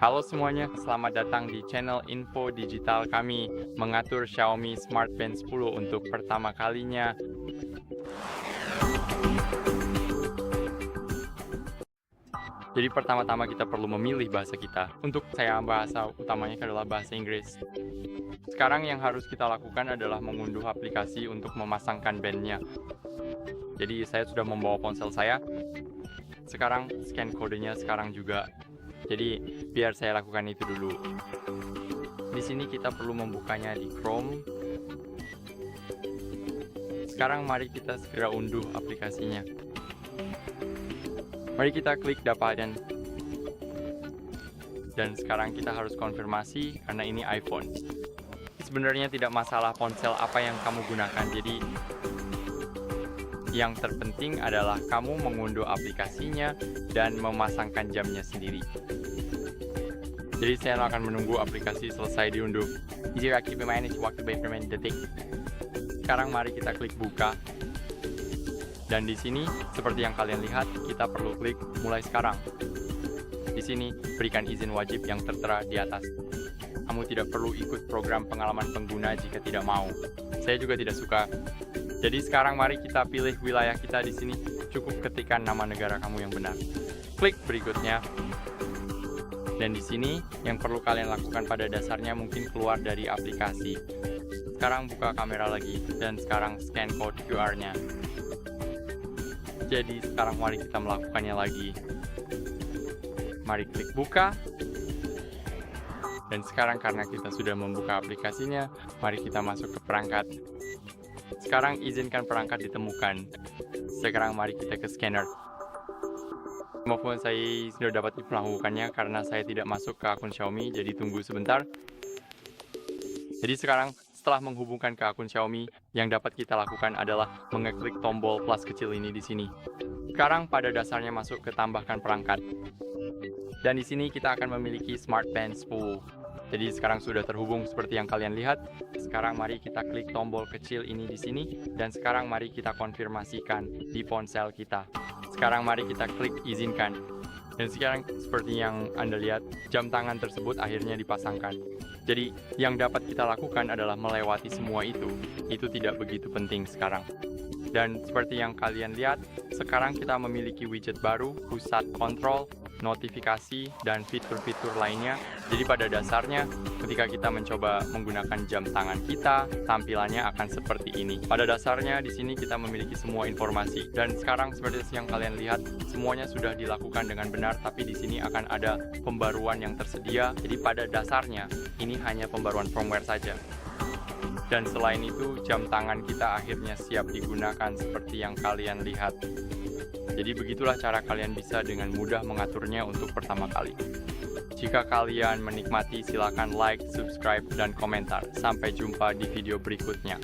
Halo semuanya, selamat datang di channel info digital kami, mengatur Xiaomi Smart Band 10 untuk pertama kalinya. Jadi pertama-tama kita perlu memilih bahasa kita. Untuk saya, bahasa utamanya adalah bahasa Inggris. Sekarang yang harus kita lakukan adalah mengunduh aplikasi untuk memasangkan bandnya. Jadi saya sudah membawa ponsel saya. Sekarang scan kodenya sekarang juga. Jadi biar saya lakukan itu dulu. Di sini kita perlu membukanya di Chrome. Sekarang mari kita segera unduh aplikasinya. Mari kita klik dapatkan. Dan sekarang kita harus konfirmasi karena ini iPhone. Sebenarnya tidak masalah ponsel apa yang kamu gunakan. Jadi yang terpenting adalah kamu mengunduh aplikasinya dan memasangkan jamnya sendiri. Jadi saya akan menunggu aplikasi selesai diunduh. Jika aktif manage waktu bermain detik. Sekarang mari kita klik buka. Dan di sini seperti yang kalian lihat, kita perlu klik mulai sekarang. Di sini berikan izin wajib yang tertera di atas. Kamu tidak perlu ikut program pengalaman pengguna jika tidak mau. Saya juga tidak suka. Jadi sekarang mari kita pilih wilayah kita di sini. Cukup ketikkan nama negara kamu yang benar. Klik berikutnya. Dan di sini yang perlu kalian lakukan pada dasarnya mungkin keluar dari aplikasi. Sekarang buka kamera lagi dan sekarang scan code QR-nya. Jadi sekarang mari kita melakukannya lagi. Mari klik buka. Dan sekarang karena kita sudah membuka aplikasinya, mari kita masuk ke perangkat. Sekarang izinkan perangkat ditemukan. Sekarang mari kita ke scanner. Maupun saya sudah dapat melakukannya karena saya tidak masuk ke akun Xiaomi, jadi tunggu sebentar. Jadi sekarang setelah menghubungkan ke akun Xiaomi, yang dapat kita lakukan adalah mengeklik tombol plus kecil ini di sini. Sekarang pada dasarnya masuk ke tambahkan perangkat. Dan di sini kita akan memiliki Smart Band 10. Jadi sekarang sudah terhubung seperti yang kalian lihat. Sekarang mari kita klik tombol kecil ini di sini dan sekarang mari kita konfirmasikan di ponsel kita. Sekarang mari kita klik izinkan. Dan sekarang seperti yang Anda lihat, jam tangan tersebut akhirnya dipasangkan. Jadi yang dapat kita lakukan adalah melewati semua itu. Itu tidak begitu penting sekarang. Dan seperti yang kalian lihat, sekarang kita memiliki widget baru, pusat kontrol, notifikasi, dan fitur-fitur lainnya. Jadi pada dasarnya, ketika kita mencoba menggunakan jam tangan kita, tampilannya akan seperti ini. Pada dasarnya, di sini kita memiliki semua informasi. Dan sekarang seperti yang kalian lihat, semuanya sudah dilakukan dengan benar, tapi di sini akan ada pembaruan yang tersedia. Jadi pada dasarnya, ini hanya pembaruan firmware saja. Dan selain itu, jam tangan kita akhirnya siap digunakan seperti yang kalian lihat. Jadi begitulah cara kalian bisa dengan mudah mengaturnya untuk pertama kali. Jika kalian menikmati, silakan like, subscribe, dan komentar. Sampai jumpa di video berikutnya.